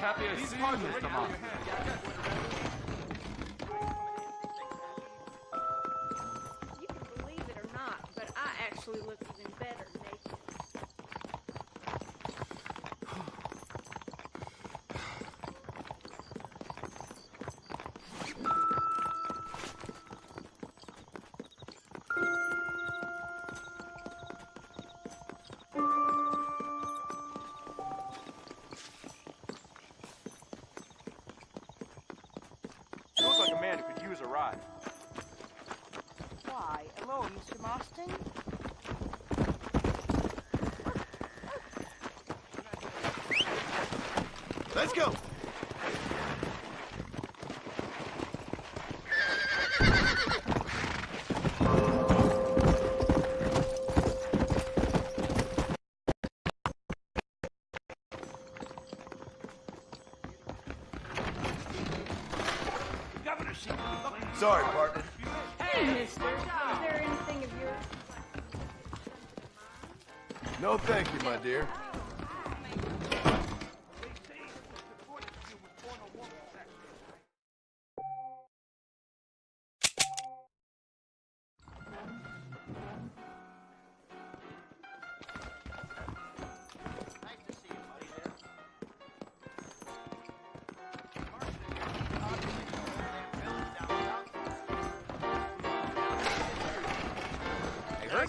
happier soon, Mr. Martin. You can believe it or not, but I actually look even better naked. Looks like a man who could use a ride. Why, hello, Mr. Marston? Let's go! Sorry, partner. Hey, mister. Is there anything of yours? No thank you, my dear.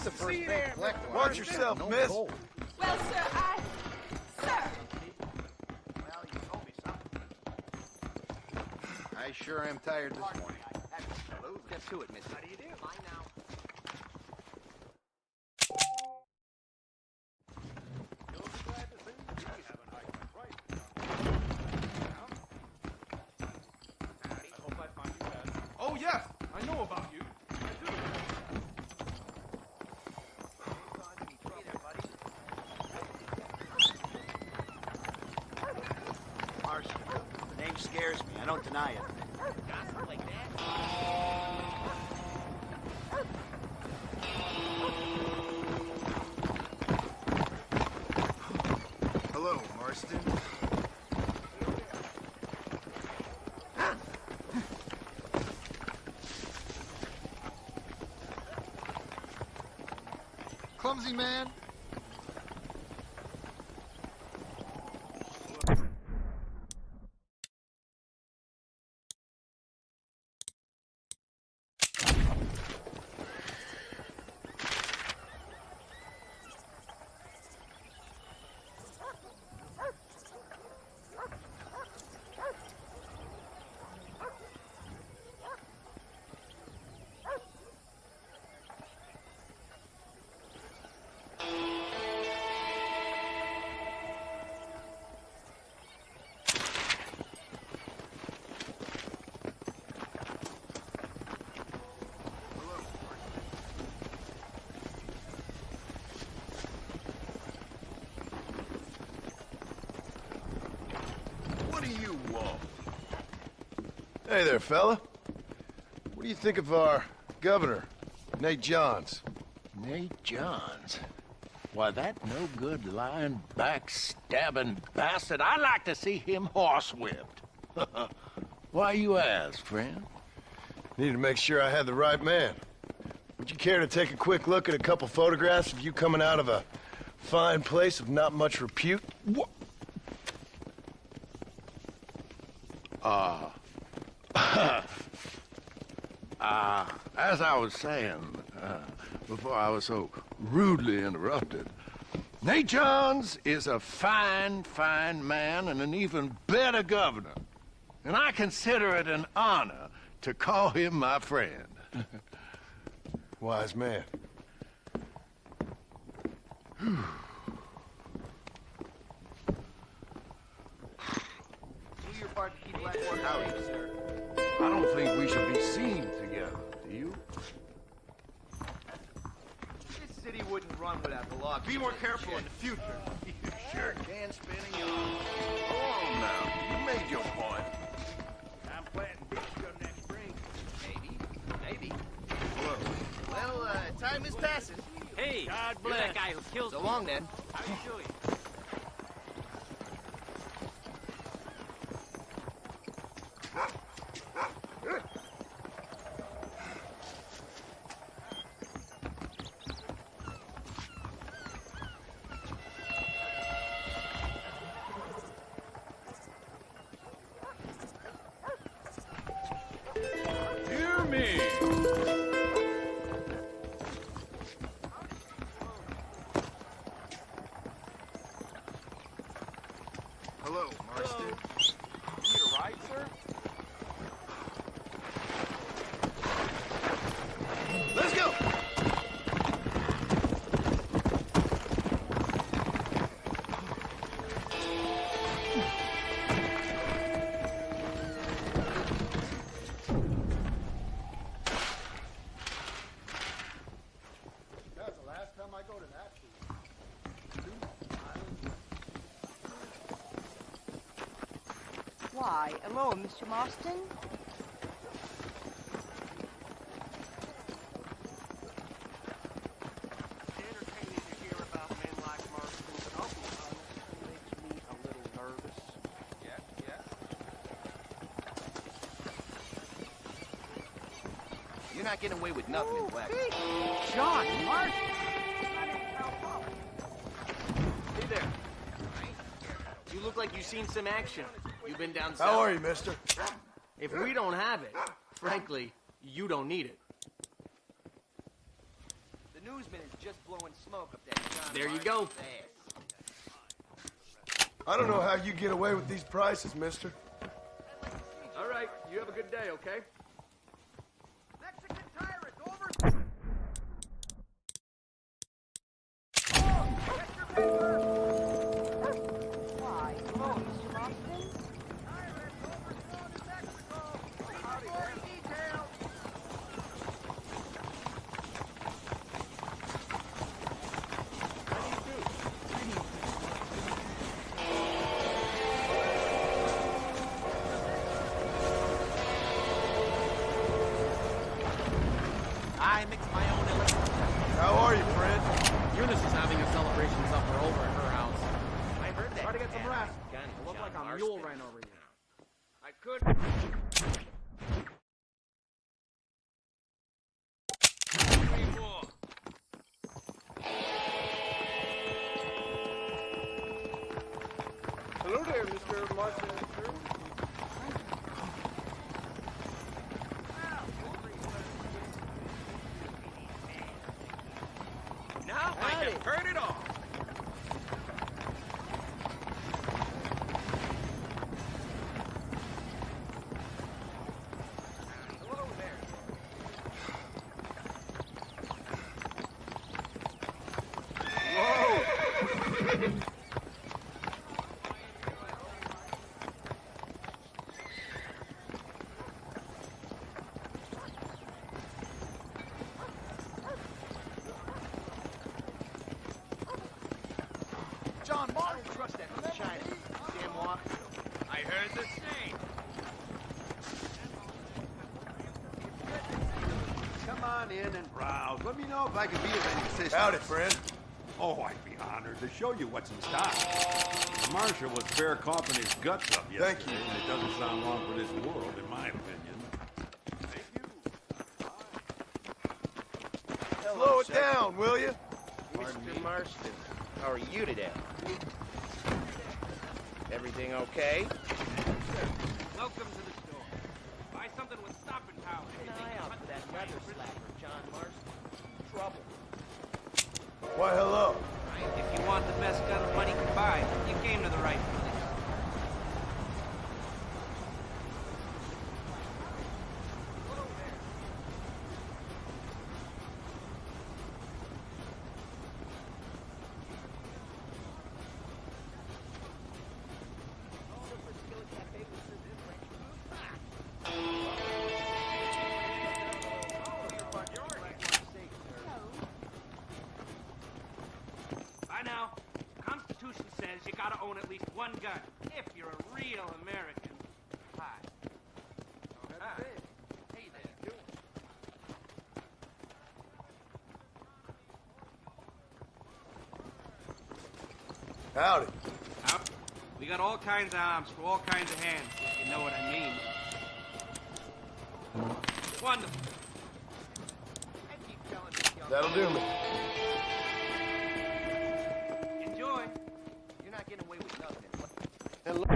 The first big collect one. Watch yourself, miss. Gold. Well, sir, Sir! Well, you told me something. I sure am tired this morning. Get to it, miss. How do you do? Fine now. Oh, yes, I know about you. Marshall, the name scares me. I don't deny it. Hello, Marston. Clumsy man. What do you want? Hey there, fella. What do you think of our governor, Nate Johns? Nate Johns? Why, that no-good, lying, backstabbing bastard, I'd like to see him horsewhipped. Why you ask, friend? Needed to make sure I had the right man. Would you care to take a quick look at a couple photographs of you coming out of a fine place of not much repute? What? As I was saying, before I was so rudely interrupted, Nate Johns is a fine, fine man and an even better governor. And I consider it an honor to call him my friend. Wise man. Do your part to keep Blackwater out, sir. I don't think we should be seen together, do you? This city wouldn't run without the law. Be more careful in the future. You sure can spin a yarn. Go on now. You made your point. I'm planting beef come next spring. Maybe. Whoa. Well, time is passing. Hey, God you're bless. that guy who kills So people. long, then. How you doing? Hello, Marston. You need a ride, sir? Let's go! That's the last time I go to that Why, hello, Mr. Marston? It's entertaining to hear about men like Marston, but I'll be honest, it makes me a little nervous. Yeah. You're not getting away with nothing in Black. John Marston! Hey there. You look like you've seen some action. You've been down south. How are you, mister? If we don't have it, frankly, you don't need it. The newsman is just blowing smoke up that John There you go. I don't know how you get away with these prices, mister. All right, you have a good day, okay? Mexican tyrant, over! Why, hello, Mr. Marston? I mix my own electric. How are you, friend? Eunice is having a celebration supper over at her house. I heard that. Try to get some rest. You Look like a mule ran over you. I could. Hello there, Mr. Marston and crew. Now I have heard it all. Hello there. John Martin! Trust that from China. Sam Walker. I heard the same. Come on in and browse. Let me know if I can be of any assistance. Howdy, friend. Oh, I'd be honored to show you what's in stock. The Marshal was fair coughing his guts up yesterday. Thank you. And it doesn't sound wrong for this world, in my opinion. Slow it down, will you? Mr. Marston, how are you today? Everything okay? Welcome to the store. Buy something with stopping power. Keep an eye out for that leather slapper, John Marston. Trouble. Why, hello. If you want the best gun money can buy, you came to the right place. By now, the Constitution says you gotta own at least one gun if you're a real American. Hi. Hi. Hey there. Howdy. We got all kinds of arms for all kinds of hands, if you know what I mean. Wonderful. That'll do me. Enjoy. You're not getting away with nothing. And look.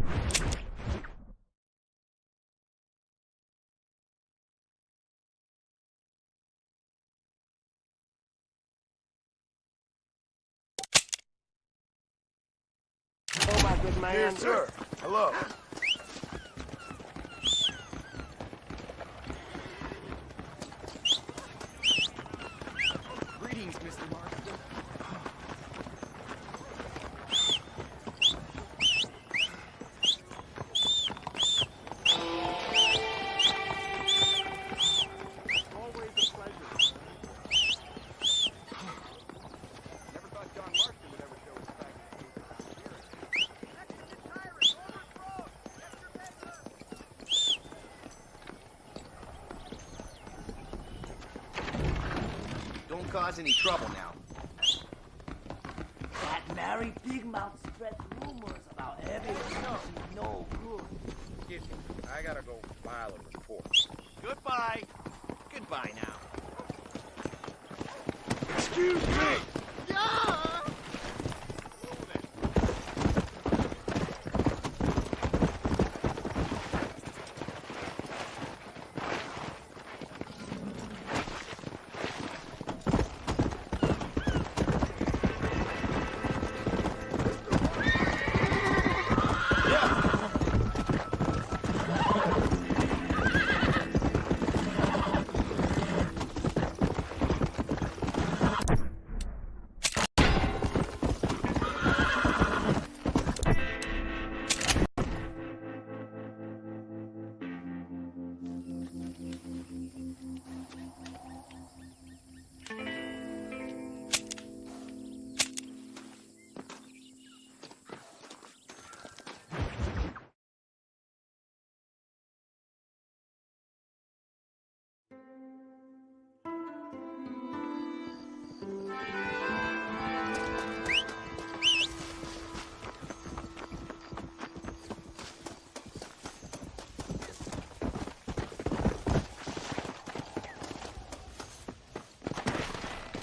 Oh my good man. Here, sir. Hello. Greetings, Mr. Marston. Always a pleasure. Never thought John Marston would ever show his Don't cause any trouble now. That Mary Bigmouth spreads rumors about everything she's no good. Excuse me. I gotta go file a report. Goodbye. Goodbye now. Excuse me!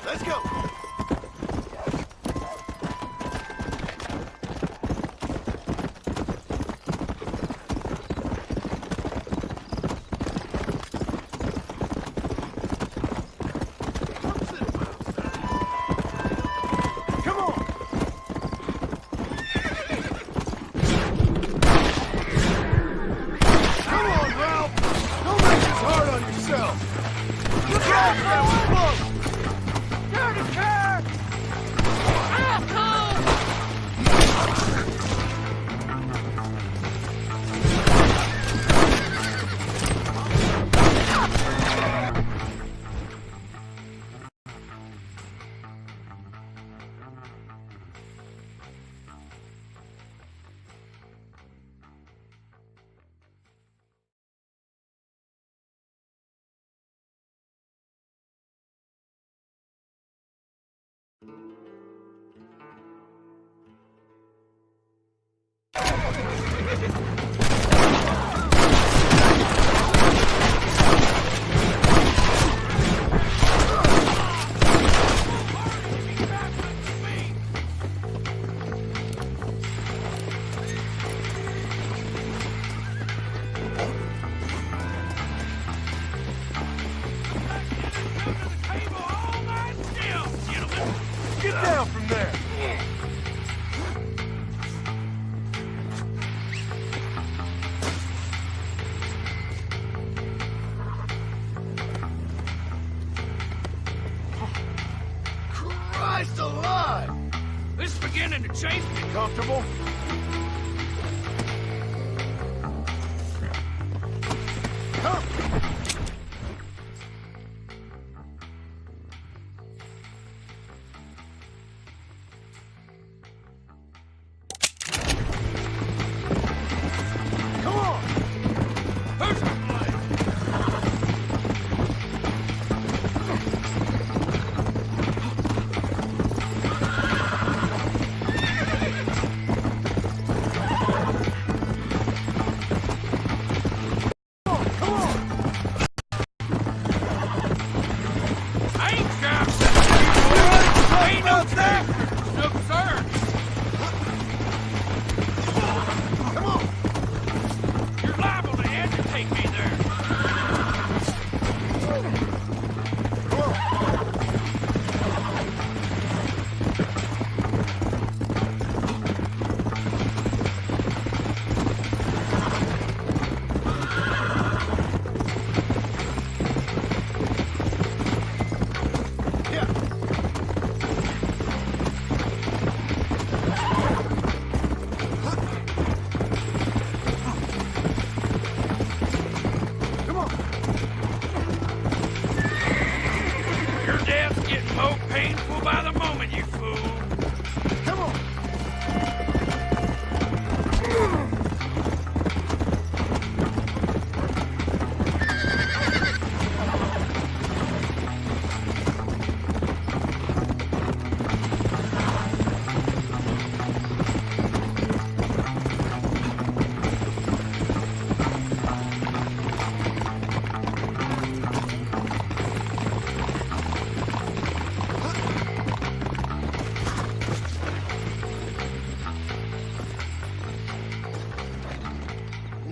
Let's go! Come on! Come on, Ralph! Don't make this hard on yourself! Look out, that was close! Dirty car! Get down from there! Christ alive! This is beginning to chase me. Comfortable? Come! Come on!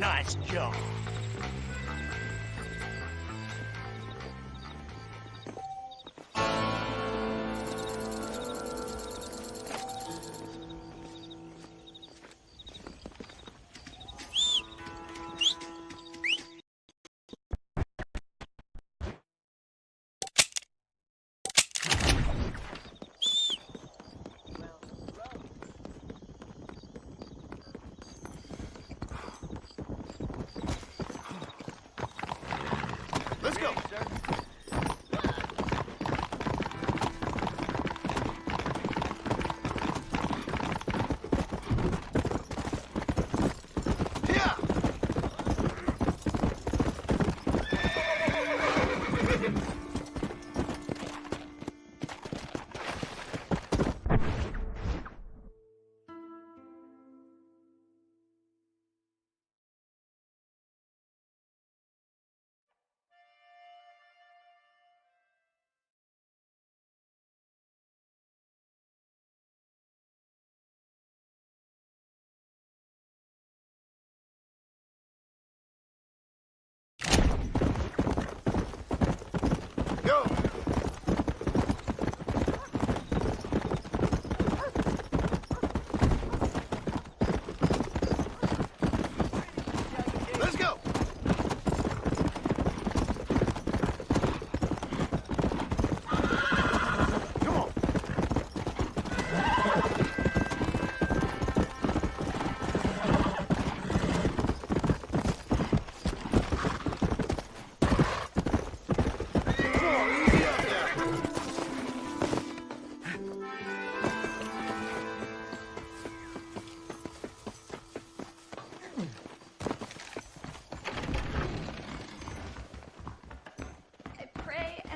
Nice job. Let's go. Yeah. Go. Let's go. Come on.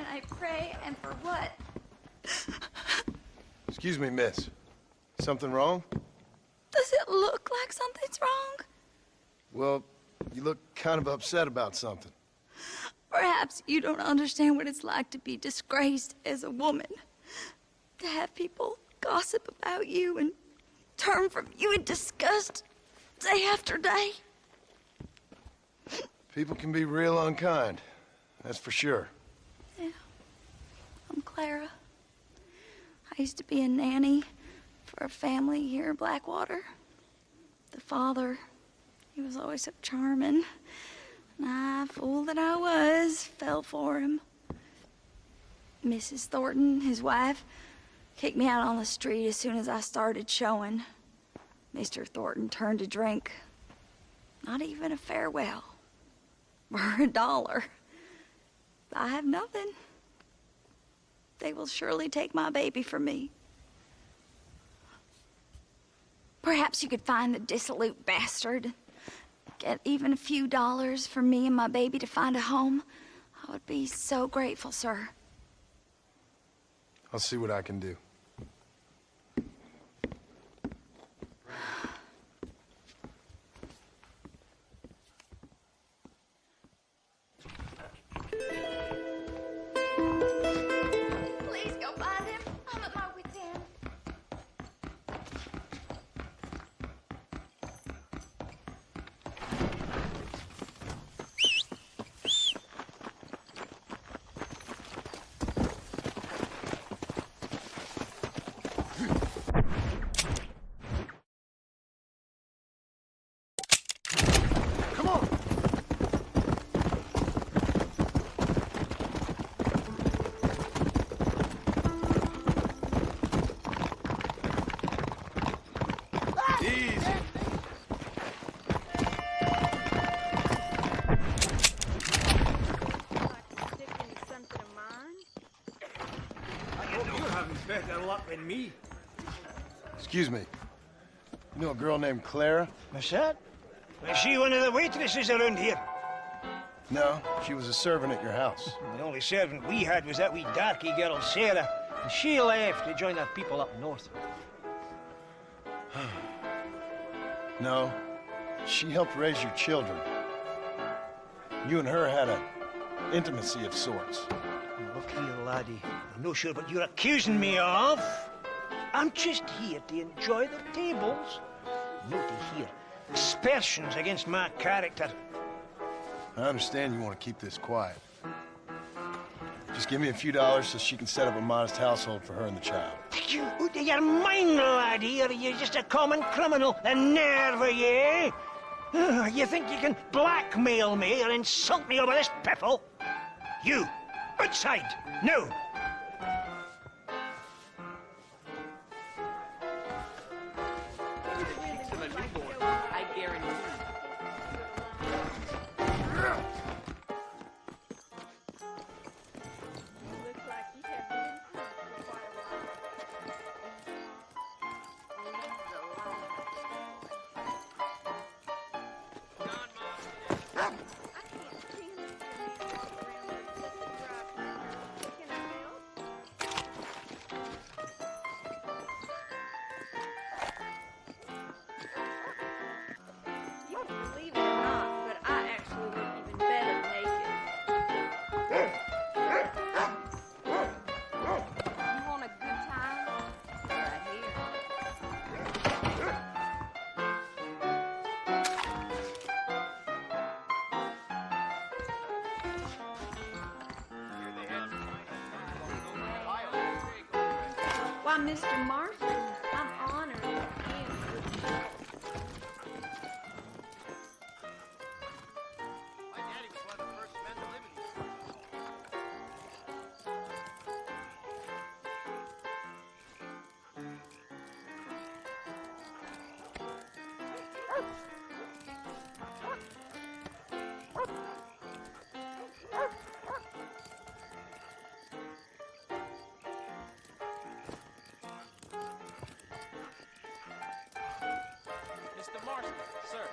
I pray, and for what? Excuse me, miss. Something wrong? Does it look like something's wrong? Well, you look kind of upset about something. Perhaps you don't understand what it's like to be disgraced as a woman. To have people gossip about you and turn from you in disgust day after day. People can be real unkind, that's for sure. Yeah. I'm Clara. I used to be a nanny for a family here in Blackwater. The father, he was always so charming. And I, fool that I was, fell for him. Mrs. Thornton, his wife, kicked me out on the street as soon as I started showing. Mr. Thornton turned to drink. Not even a farewell. For $1. I have nothing. They will surely take my baby from me. Perhaps you could find the dissolute bastard. Get even a few dollars for me and my baby to find a home. I would be so grateful, sir. I'll see what I can do. Please go find him. I'm at my wit's end. Come on! Easy. Something of mine. I hope you're having better luck than me. Excuse me. You know a girl named Clara? What's that? Is she one of the waitresses around here? No, she was a servant at your house. The only servant we had was that wee darky girl, Sarah. And she left to join our people up north. No, she helped raise your children. You and her had an intimacy of sorts. Look here, laddie. I'm not sure what you're accusing me of. I'm just here to enjoy the tables, not to hear aspersions against my character. I understand you want to keep this quiet. Just give me a few dollars so she can set up a modest household for her and the child. You're mine, laddie, or you're just a common criminal. The nerve of you! You think you can blackmail me or insult me over this piffle? You, outside, no! I guarantee. Believe it or not, but I actually look even better naked. You want a good time? Right here. Why, Mr. Marston, I'm honored. My daddy was one of the first men to live in these parts. Mr. Marston, sir.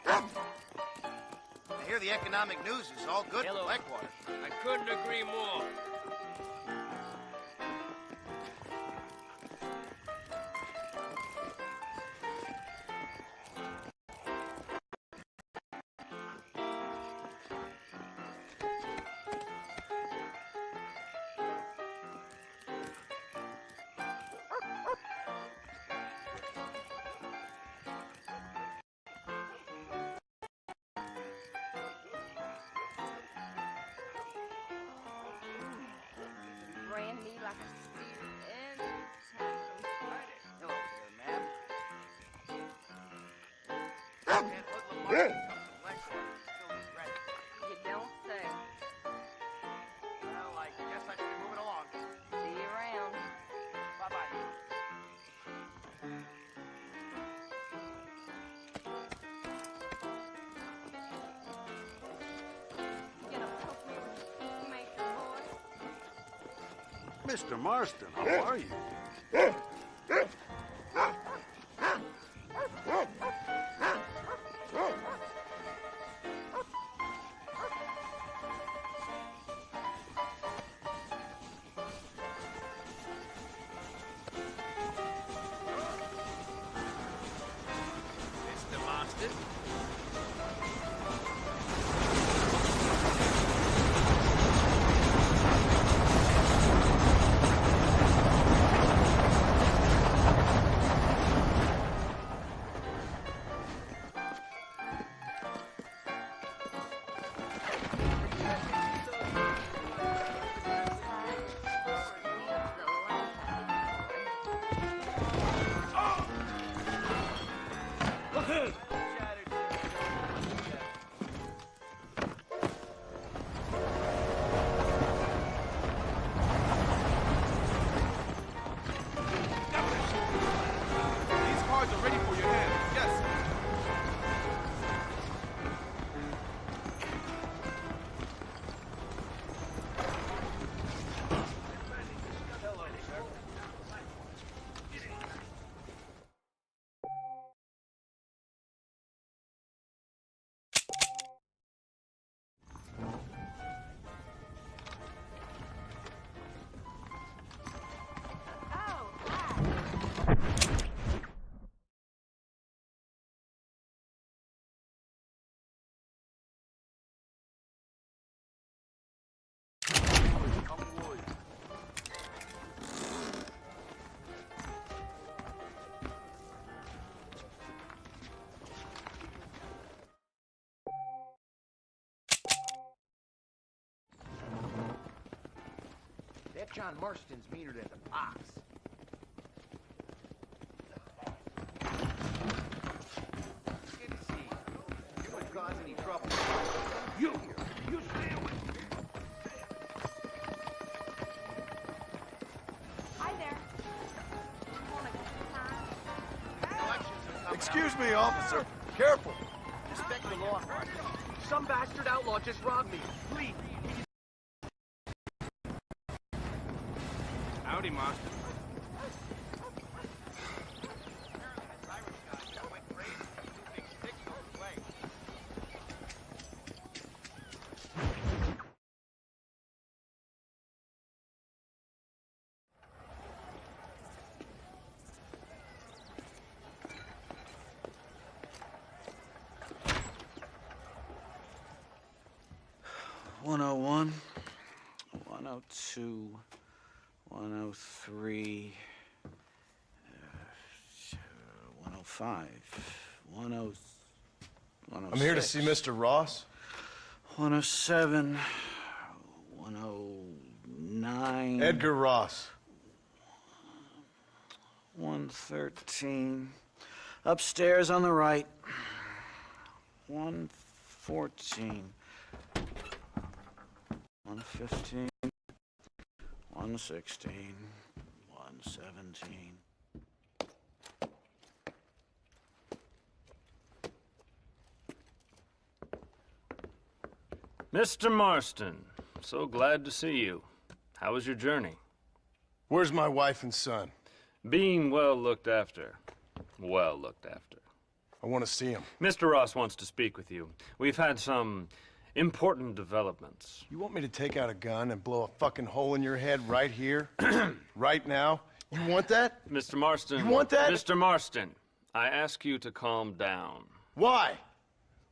I hear the economic news is all good Hello. for Blackwater. I couldn't agree more. Brand me like a steer every time. Hello there, ma'am. Can't hoodlum Martin comes to Blackwater and still be ready. You don't say. Well, I guess I should be moving along. See you around. Bye-bye. You gonna poke me with a peacemaker, boy? Mr. Marston, how are you? Mr. Marston. John Marston's meaner than the pox. Good to see you. You wouldn't cause any trouble. You stay away. Hi there. Excuse me, officer. Careful. Respect the law. Some bastard outlaw just robbed me. Please. Howdy, Marston. .101, 102, 103, 105, 106. I'm here to see Mr. Ross. 107, 109. Edgar Ross. 113. Upstairs on the right. 114. 115, 116, 117. Mr. Marston, so glad to see you. How was your journey? Where's my wife and son? Being well looked after. Well looked after. I want to see him. Mr. Ross wants to speak with you. We've had some important developments. You want me to take out a gun and blow a fucking hole in your head right here? Right now? You want that? Mr. Marston. You want that? Mr. Marston, I ask you to calm down. Why?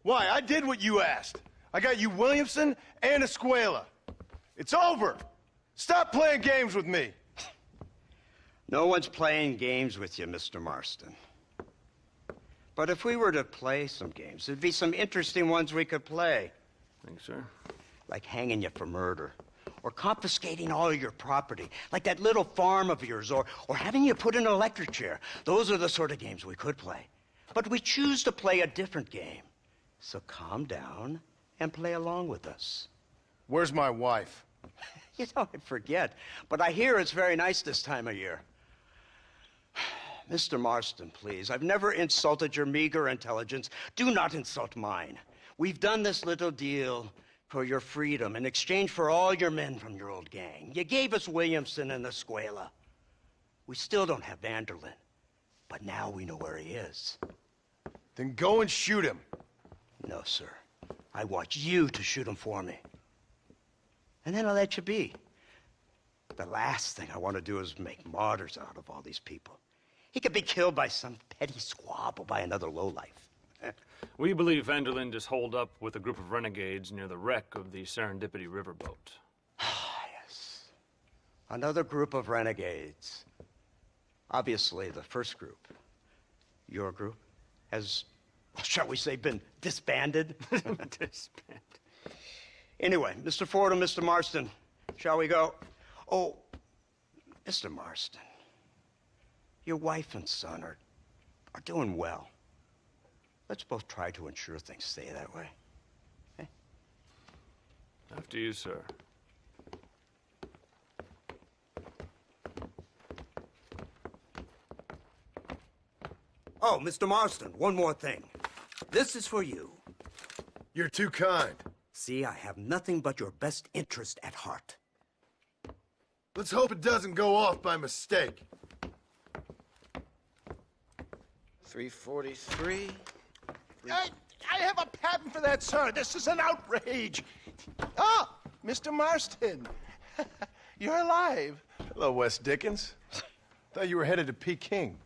Why? I did what you asked. I got you Williamson and Escuela. It's over. Stop playing games with me. No one's playing games with you, Mr. Marston. But if we were to play some games, there'd be some interesting ones we could play. Thanks, sir. Like hanging you for murder, or confiscating all your property, like that little farm of yours, or having you put in an electric chair. Those are the sort of games we could play. But we choose to play a different game. So calm down and play along with us. Where's my wife? You know, I forget, but I hear it's very nice this time of year. Mr. Marston, please, I've never insulted your meager intelligence. Do not insult mine. We've done this little deal for your freedom in exchange for all your men from your old gang. You gave us Williamson and Escuela. We still don't have Vanderlyn, but now we know where he is. Then go and shoot him. No, sir. I want you to shoot him for me. And then I'll let you be. The last thing I want to do is make martyrs out of all these people. He could be killed by some petty squabble by another lowlife. We believe Vanderlyn is holed up with a group of renegades near the wreck of the Serendipity riverboat. Ah, yes. Another group of renegades. Obviously, the first group, your group, has, shall we say, been disbanded? Disbanded. Anyway, Mr. Ford and Mr. Marston, shall we go? Oh, Mr. Marston, your wife and son are doing well. Let's both try to ensure things stay that way. Okay? After you, sir. Oh, Mr. Marston, one more thing. This is for you. You're too kind. See, I have nothing but your best interest at heart. Let's hope it doesn't go off by mistake. 343. I have a patent for that, sir. This is an outrage. Ah, Mr. Marston. You're alive. Hello, Wes Dickens. Thought you were headed to Peking.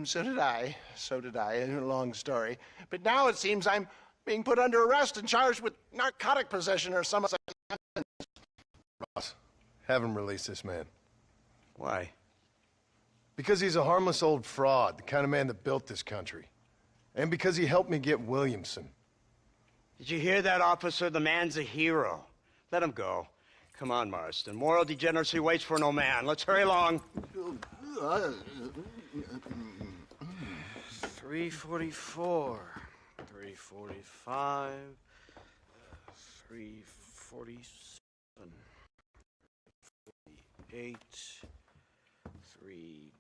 So did I. So did I. A long story. But now it seems I'm being put under arrest and charged with narcotic possession or some such. Ross, have him release this man. Why? Because he's a harmless old fraud, the kind of man that built this country. And because he helped me get Williamson. Did you hear that, officer? The man's a hero. Let him go. Come on, Marston. Moral degeneracy waits for no man. Let's hurry along. 344, 345, 347, 48, 3.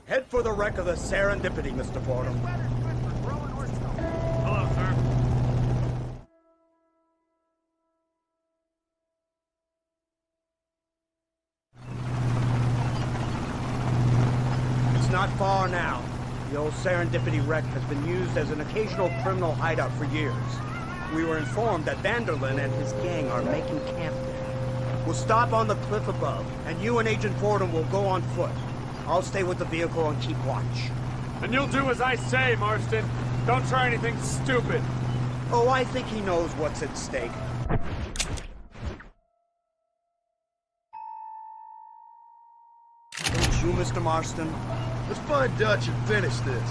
Head for the wreck of the Serendipity, Mr. Fordham. Hello, sir. It's not far now. The old Serendipity wreck has been used as an occasional criminal hideout for years. We were informed that Vanderlyn and his gang are making camp there. We'll stop on the cliff above, and you and Agent Fordham will go on foot. I'll stay with the vehicle and keep watch. And you'll do as I say, Marston. Don't try anything stupid. Oh, I think he knows what's at stake. Don't you, Mr. Marston? Let's find Dutch and finish this.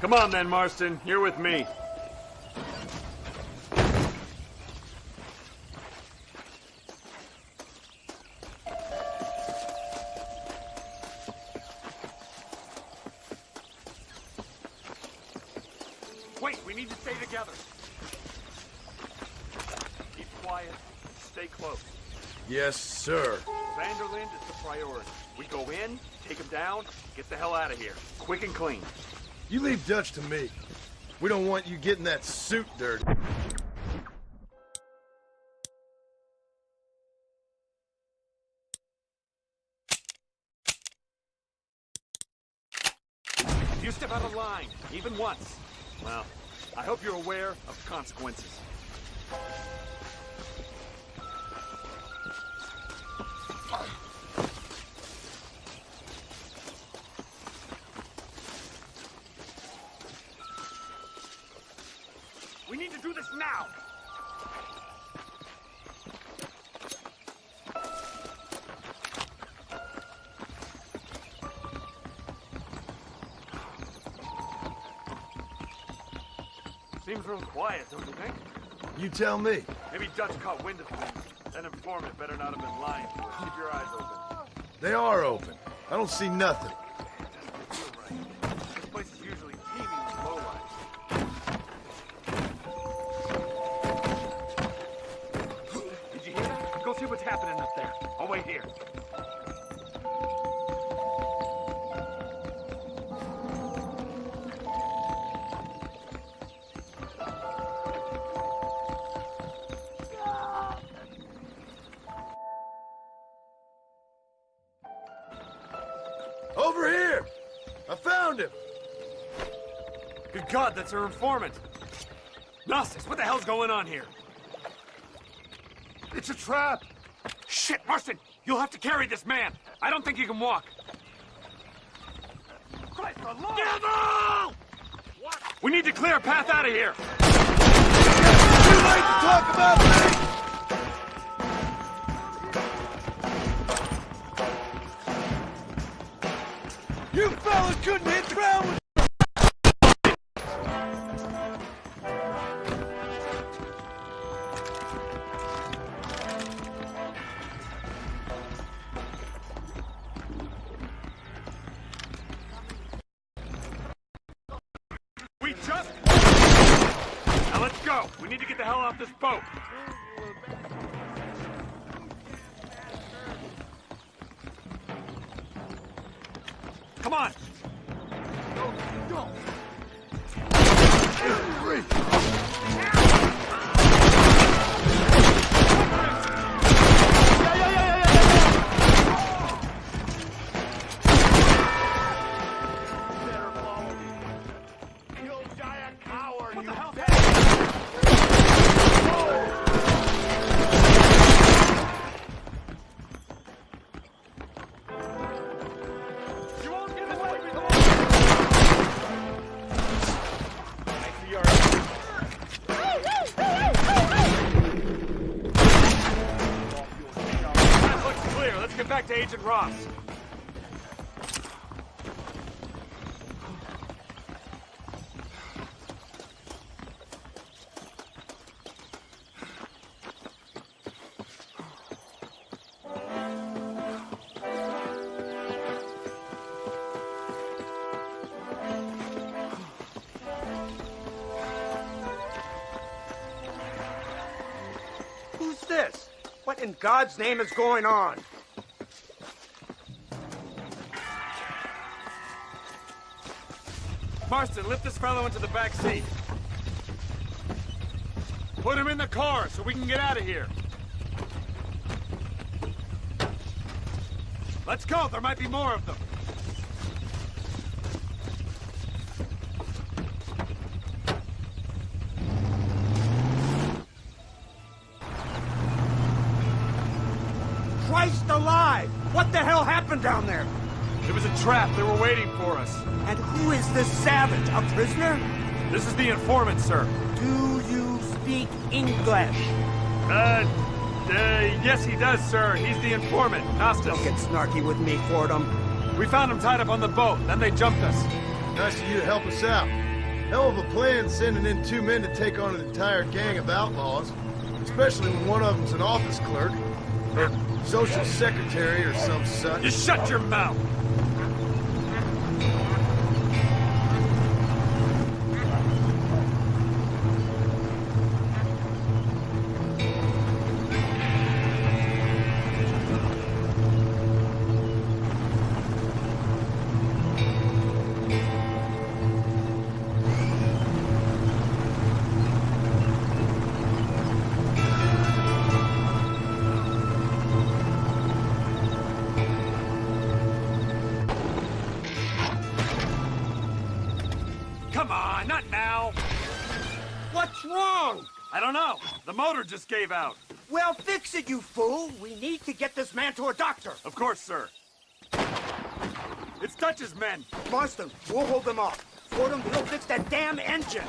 Come on then, Marston. You're with me. Wait, we need to stay together. Keep quiet. Stay close. Yes, sir. Vanderlyn is the priority. We go in, take him down, get the hell out of here. Quick and clean. You leave Dutch to me. We don't want you getting that suit dirty. If you step out of line, even once, well, I hope you're aware of the consequences. We need to do this now! Seems real quiet, don't you think? You tell me. Maybe Dutch caught wind of things. That informant better not have been lying to us. Keep your eyes open. They are open. I don't see nothing. This place is usually teeming with lowlifes. Did you hear that? Go see what's happening up there. I'll wait here. Over here! I found him! Good God, that's our informant! Gnostics, what the hell's going on here? It's a trap! Shit, Marston! You'll have to carry this man! I don't think he can walk! Christ alone! Devil! What? We need to clear a path out of here! Too late to talk about me! You fellas couldn't hit the ground with... We just... Now let's go! We need to get the hell off this boat! Come on! Go! You'll die a coward, What the hell? You won't get away! Come on! get back to Agent Ross. Who's this? What in God's name is going on? Marston, lift this fellow into the back seat. Put him in the car so we can get out of here. Let's go. There might be more of them. Christ alive! What the hell happened down there? It was a trap. They were waiting for us. And who is this savage? A prisoner? This is the informant, sir. Do you speak English? Yes, he does, sir. He's the informant, Costas. Don't get snarky with me, Fordham. We found him tied up on the boat. Then they jumped us. Nice of you to help us out. Hell of a plan sending in 2 men to take on an entire gang of outlaws. Especially when one of them's an office clerk. Or social secretary or some such. You shut your mouth! Come on, not now. What's wrong? I don't know. The motor just gave out. Well, fix it, you fool. We need to get this man to a doctor. Of course, sir. It's Dutch's men. Marston, we'll hold them off. Fordham, we'll fix that damn engine.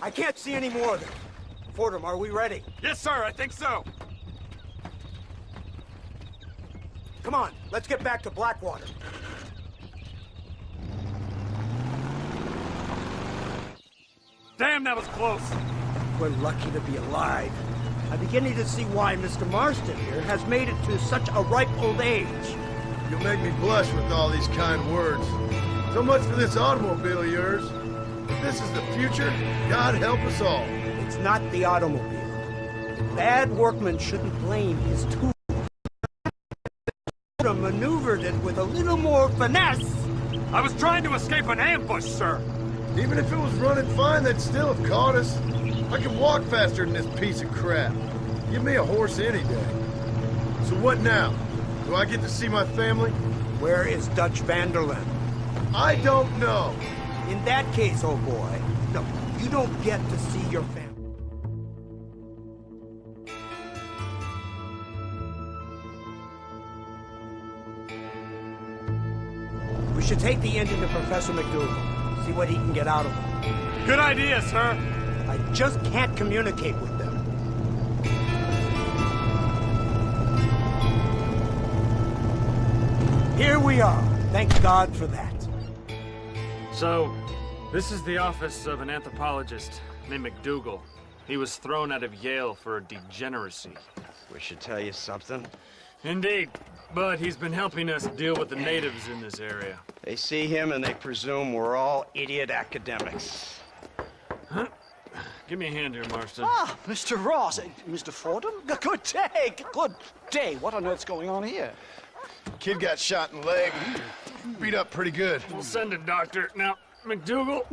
I can't see any more of them. Fordham, are we ready? Yes, sir, I think so. Come on, let's get back to Blackwater. Damn, that was close. We're lucky to be alive. I'm beginning to see why Mr. Marston here has made it to such a ripe old age. You'll make me blush with all these kind words. So much for this automobile of yours. If this is the future, God help us all. It's not the automobile. Bad workman shouldn't blame his tool. Could have maneuvered it with a little more finesse. I was trying to escape an ambush, sir. Even if it was running fine, they'd still have caught us. I can walk faster than this piece of crap. Give me a horse any day. So what now? Do I get to see my family? Where is Dutch van der Linde? I don't know. In that case, old boy, no, you don't get to see your family. We should take the engine to Professor McDougal, see what he can get out of him. Good idea, sir. I just can't communicate with them. Here we are. Thank God for that. So, this is the office of an anthropologist named McDougal. He was thrown out of Yale for degeneracy. We should tell you something. Indeed, but he's been helping us deal with the natives in this area. They see him and they presume we're all idiot academics. Huh? Give me a hand here, Marston. Ah, Mr. Ross. Mr. Fordham? Good day. Good day. What on earth's going on here? Kid got shot in the leg. Beat up pretty good. We'll send a doctor. Now, McDougal,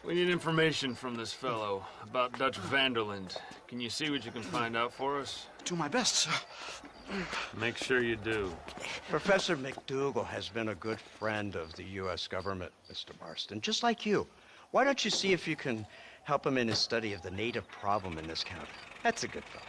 we need information from this fellow about Dutch Vanderland. Can you see what you can find out for us? Do my best, sir. Make sure you do. Professor McDougal has been a good friend of the U.S. government, Mr. Marston, just like you. Why don't you see if you can help him in his study of the native problem in this county? That's a good fellow.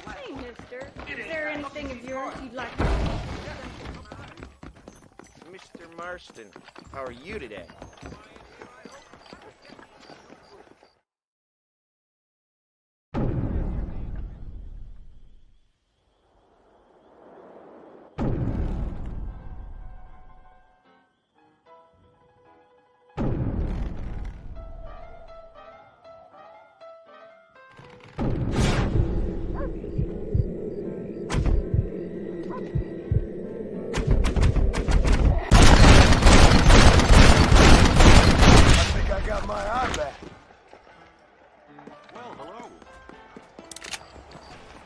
Hey, mister. Is there anything of yours you'd like to... Mr. Marston, how are you today?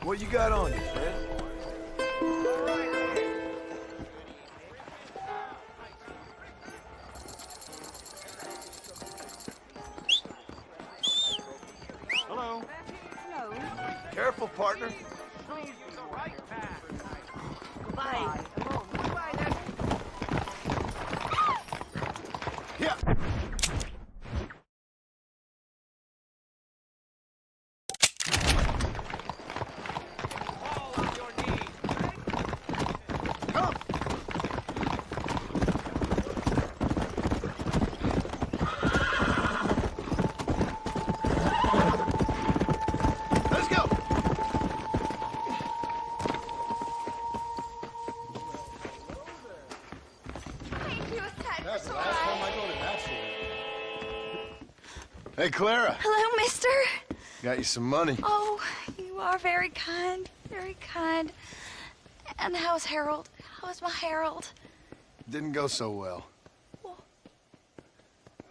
What you got on you, Fred? Hello. Hello. Careful, partner. Goodbye. Yeah. Hey, Clara. Hello, mister. Got you some money. Oh, you are very kind. Very kind. And how's Harold? How's my Harold? Didn't go so well.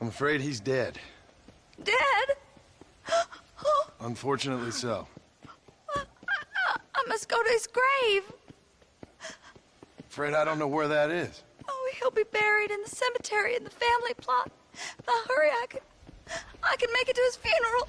I'm afraid he's dead. Dead? Unfortunately so. I must go to his grave. Fred, I don't know where that is. Oh, he'll be buried in the cemetery in the family plot. Now hurry, I can make it to his funeral.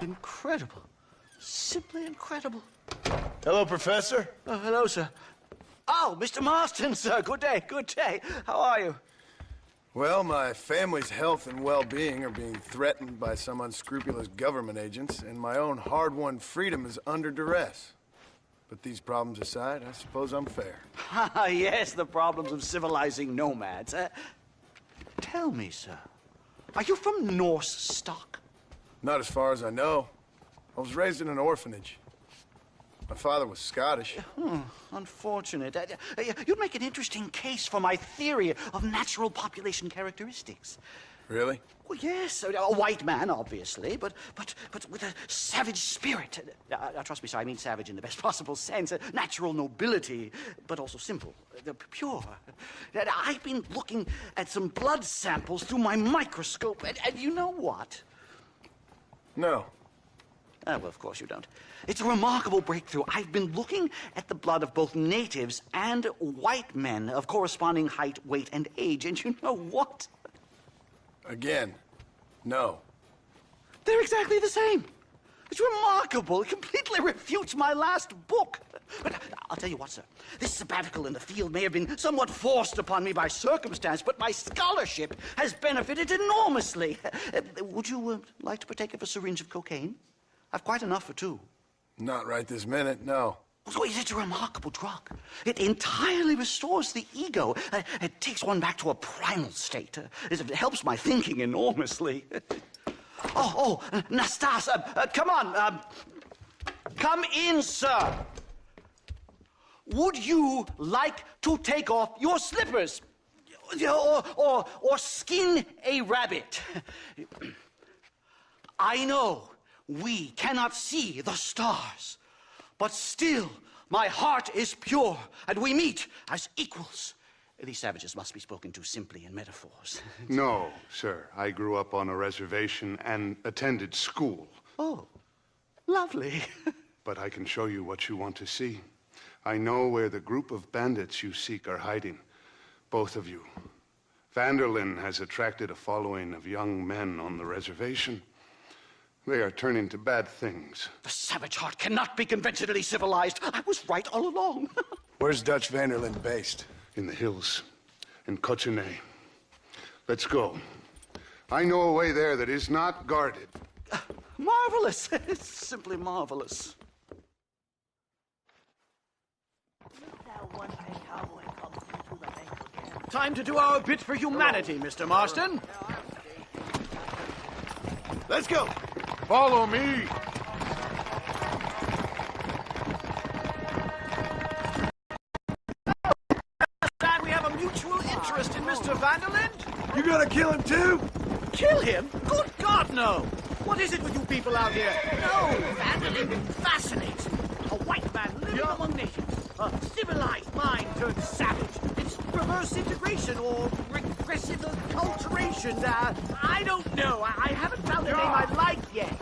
Incredible. Simply incredible. Hello, Professor. Oh, hello, sir. Oh, Mr. Marston, sir. Good day, good day. How are you? Well, my family's health and well-being are being threatened by some unscrupulous government agents, and my own hard-won freedom is under duress. But these problems aside, I suppose I'm fair. Ah, yes, the problems of civilizing nomads. Tell me, sir, are you from Norse stock? Not as far as I know. I was raised in an orphanage. My father was Scottish. Unfortunate. You'd make an interesting case for my theory of natural population characteristics. Really? Well, yes, a white man, obviously, but with a savage spirit. Trust me, sir, I mean savage in the best possible sense. Natural nobility, but also simple, pure. I've been looking at some blood samples through my microscope, and you know what? No. Well, of course you don't. It's a remarkable breakthrough. I've been looking at the blood of both natives and white men of corresponding height, weight, and age, and you know what? Again, no. They're exactly the same. It's remarkable. It completely refutes my last book. But I'll tell you what, sir. This sabbatical in the field may have been somewhat forced upon me by circumstance, but my scholarship has benefited enormously. Would you like to partake of a syringe of cocaine? I've quite enough for two. Not right this minute, no. So it's a remarkable drug. It entirely restores the ego. It takes one back to a primal state. It helps my thinking enormously. Nastas, come on. Come in, sir. Would you like to take off your slippers? Or skin a rabbit? I know we cannot see the stars, but still my heart is pure, and we meet as equals. These savages must be spoken to simply in metaphors. No, sir. I grew up on a reservation and attended school. Oh, lovely. But I can show you what you want to see. I know where the group of bandits you seek are hiding. Both of you. Vanderlyn has attracted a following of young men on the reservation. They are turning to bad things. The savage heart cannot be conventionally civilized. I was right all along. Where's Dutch Vanderlyn based? In the hills, in Cochene. Let's go. I know a way there that is not guarded. Marvelous. It's simply marvelous. Time to do our bit for humanity, Mr. Marston. Let's go. Follow me. We have a mutual interest in Mr. Vanderlyn. You gonna kill him too? Kill him? Good God, no! What is it with you people out here? No, Vanderlyn fascinates me. A white man living among nations. A civilized mind turned savage. It's reverse integration or regressive acculturation. I don't know. I haven't found a name I like yet.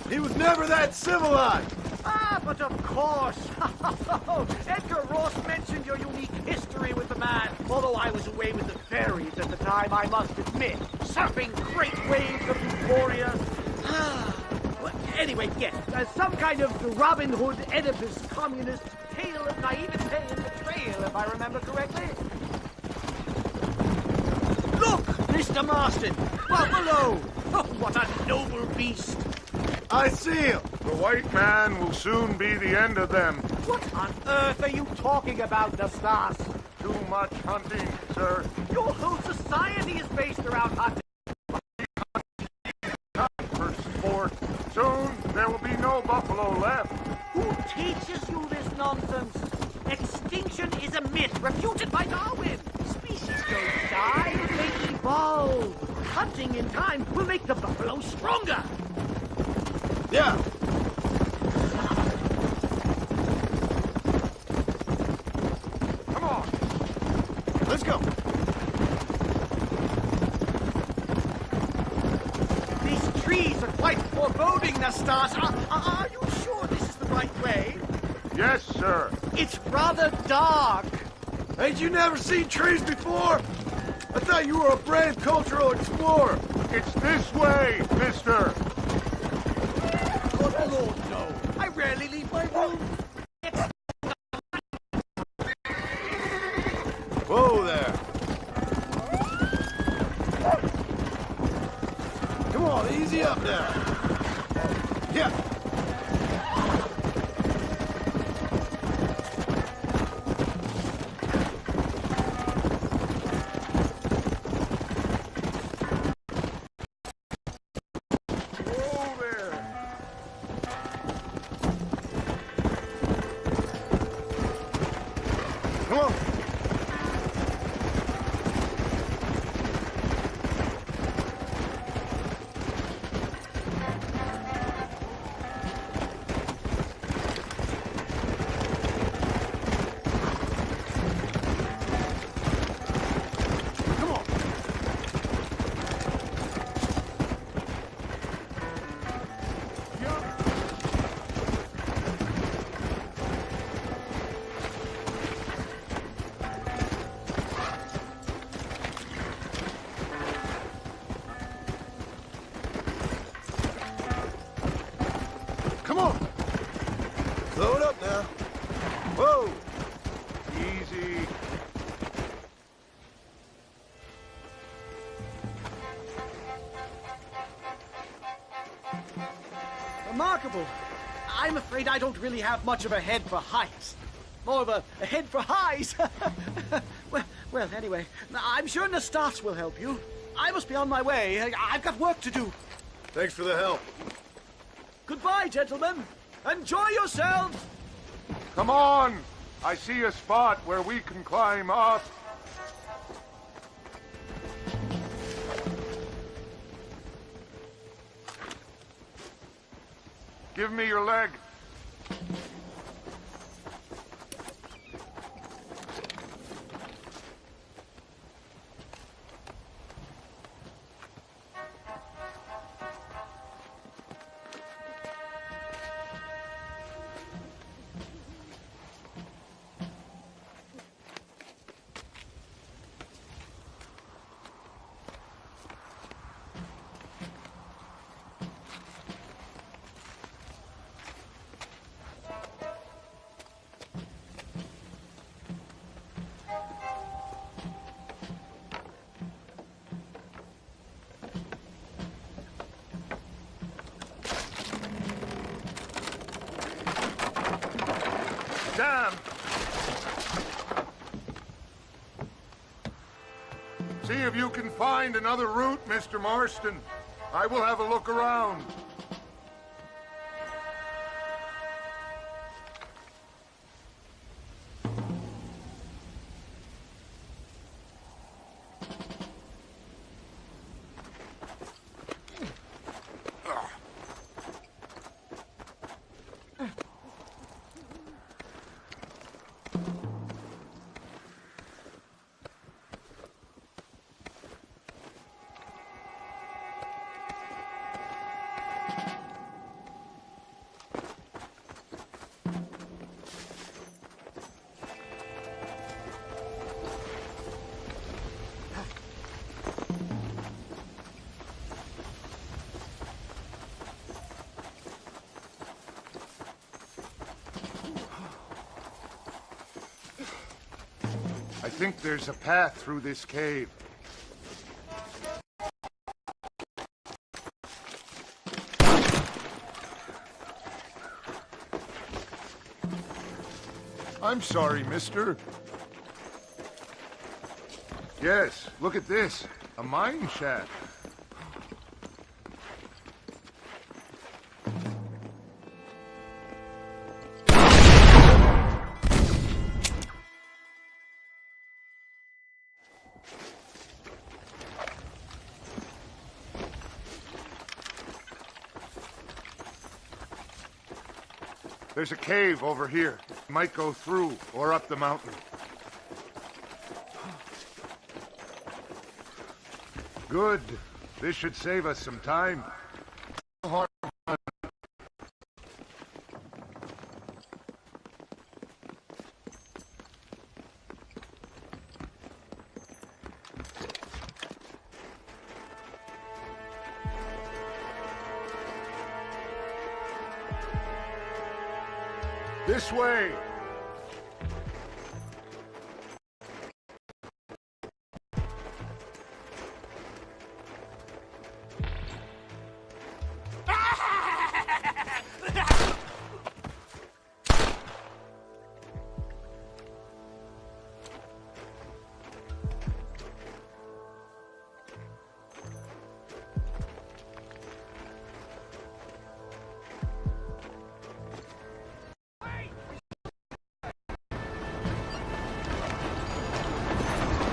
He was never that civilized. But of course. Edgar Ross mentioned your unique history with the man. Although I was away with the fairies at the time, I must admit. Surfing great waves of euphoria. Well, anyway, yes. Some kind of Robin Hood, Oedipus, communist tale of naivete and betrayal, if I remember correctly. Look, Mr. Marston! Buffalo! Oh, what a noble beast! I see him! The white man will soon be the end of them. What on earth are you talking about, Nastas? Too much hunting, sir. Your whole society is based around hunting. For sport. Soon there will be no buffalo left. Who teaches you this nonsense? Extinction is a myth refuted by Darwin. Species don't die, they evolve. Hunting in time will make the buffalo stronger. Yeah. Come on. Let's go. These trees are quite foreboding, Nastas. Are you sure this is the right way? Yes, sir. It's rather dark. Ain't you never seen trees before? I thought you were a brand cultural explorer. It's this way, mister. Oh, Lord, no. I rarely leave my room. Whoa there. Come on, easy up now. Yeah. Come on. Come on. Load up now. Whoa. Easy. Remarkable. I'm afraid I don't really have much of a head for heights. More of a head for highs. well, anyway, I'm sure Nastas will help you. I must be on my way. I've got work to do. Thanks for the help. Goodbye, gentlemen. Enjoy yourselves. Come on! I see a spot where we can climb up. Give me your leg. Damn! See if you can find another route, Mr. Marston. I will have a look around. I think there's a path through this cave. I'm sorry, mister. Yes, look at this. A mine shaft. There's a cave over here. Might go through or up the mountain. Good. This should save us some time. This way!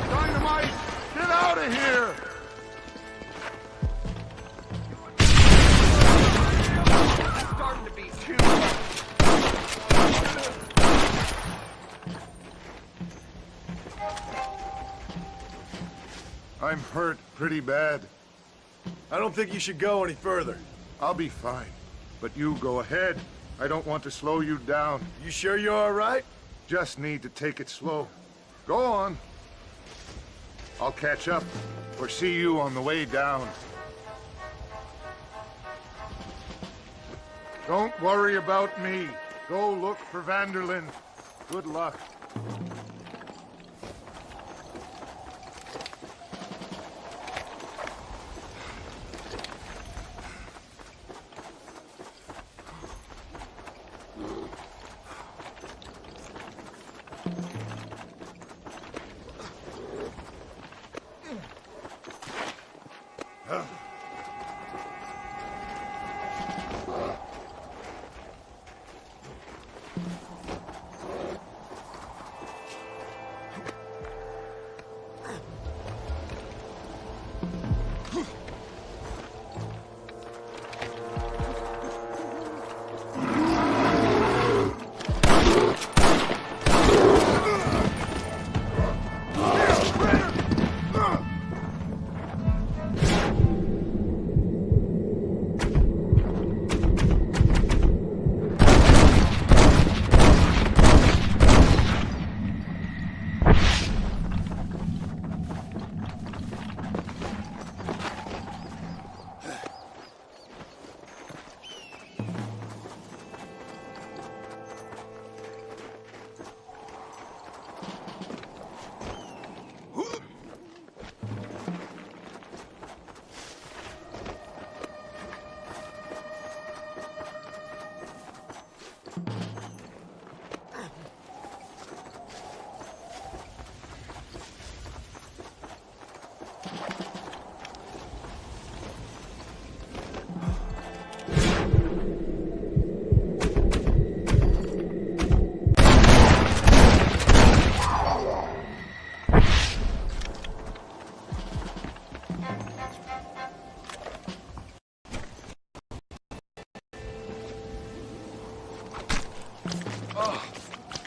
Dynamite! Get out of here! It's starting to be too I'm hurt pretty bad. I don't think you should go any further. I'll be fine. But you go ahead. I don't want to slow you down. You sure you're all right? Just need to take it slow. Go on. I'll catch up or see you on the way down. Don't worry about me. Go look for Vanderlyn. Good luck.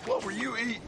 What were you eating?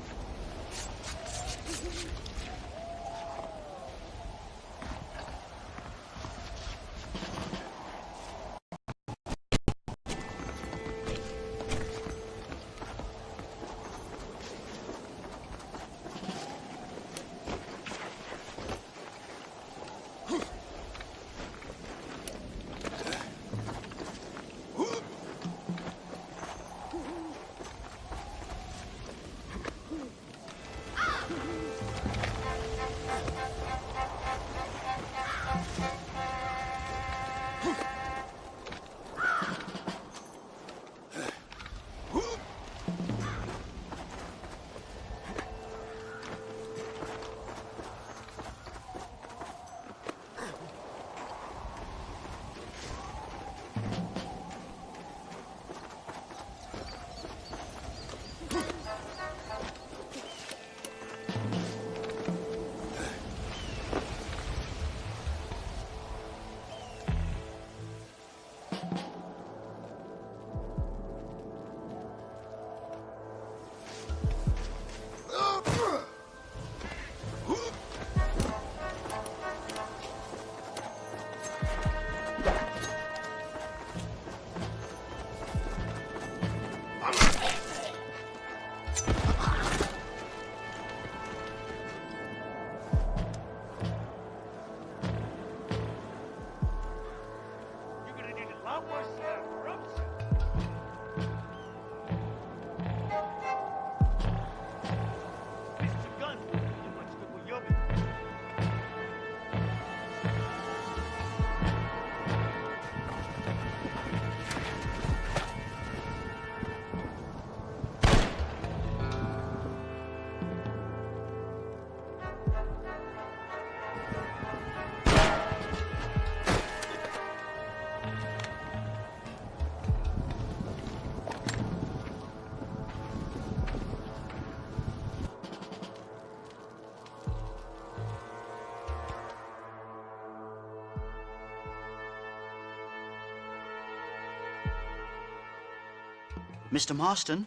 Mr. Marston?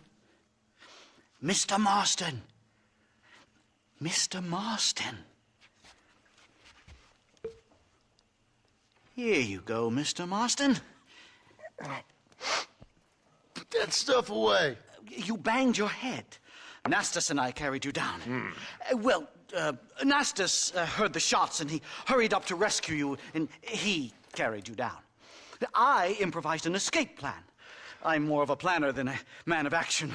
Mr. Marston! Mr. Marston! Here you go, Mr. Marston. Put that stuff away. You banged your head. Nastas and I carried you down. Nastas heard the shots and he hurried up to rescue you, and he carried you down. I improvised an escape plan. I'm more of a planner than a man of action.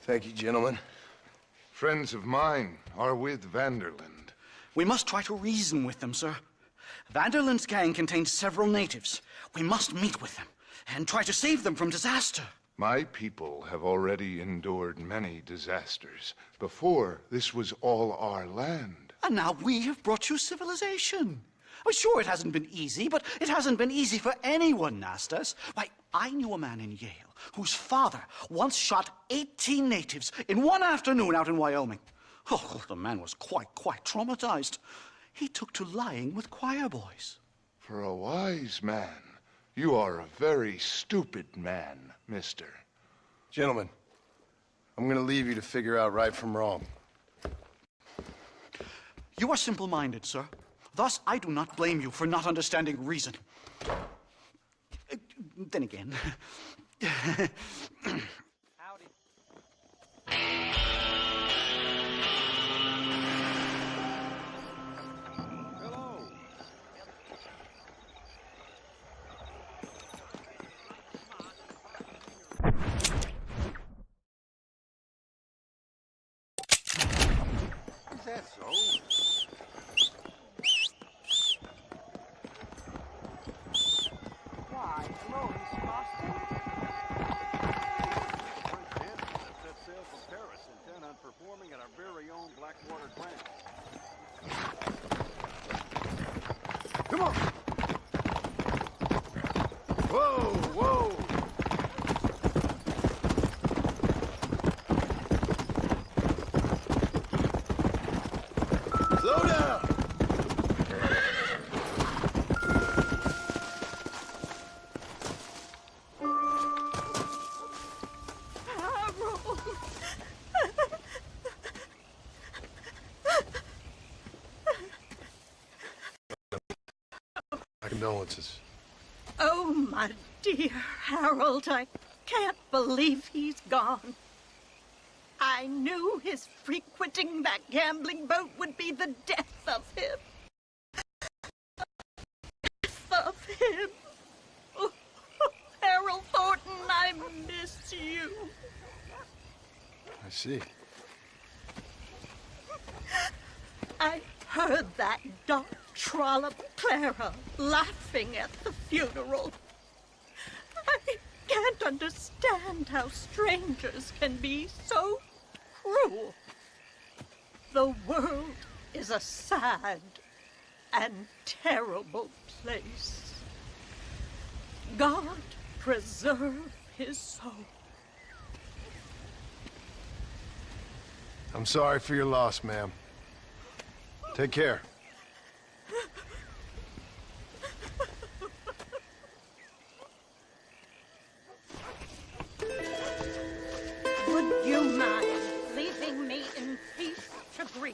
Thank you, gentlemen. Friends of mine are with Vanderland. We must try to reason with them, sir. Vanderland's gang contains several natives. We must meet with them and try to save them from disaster. My people have already endured many disasters. Before, this was all our land. And now we have brought you civilization. Well, sure, it hasn't been easy, but it hasn't been easy for anyone, Nastas. Why, I knew a man in Yale whose father once shot 18 natives in one afternoon out in Wyoming. Oh, the man was quite traumatized. He took to lying with choir boys. For a wise man, you are a very stupid man, mister. Gentlemen, I'm gonna leave you to figure out right from wrong. You are simple-minded, sir. Thus, I do not blame you for not understanding reason. Then again... Howdy. Hello. Is that so? Why, hello, Mr. Marston. That set sail for Paris, intent on performing at our very own Blackwater Grand. Come on! Whoa, whoa! Slow down! My condolences. Oh, my dear Harold, I can't believe he's gone. I knew his frequenting that gambling boat would be the death of him. Death of him. Oh, Harold Thornton, I miss you. I see. I heard that dark trollop Clara laughing at the funeral. I can't understand how strangers can be so cruel. The world is a sad and terrible place. God preserve his soul. I'm sorry for your loss, ma'am. Take care. Would you mind leaving me in peace to grieve?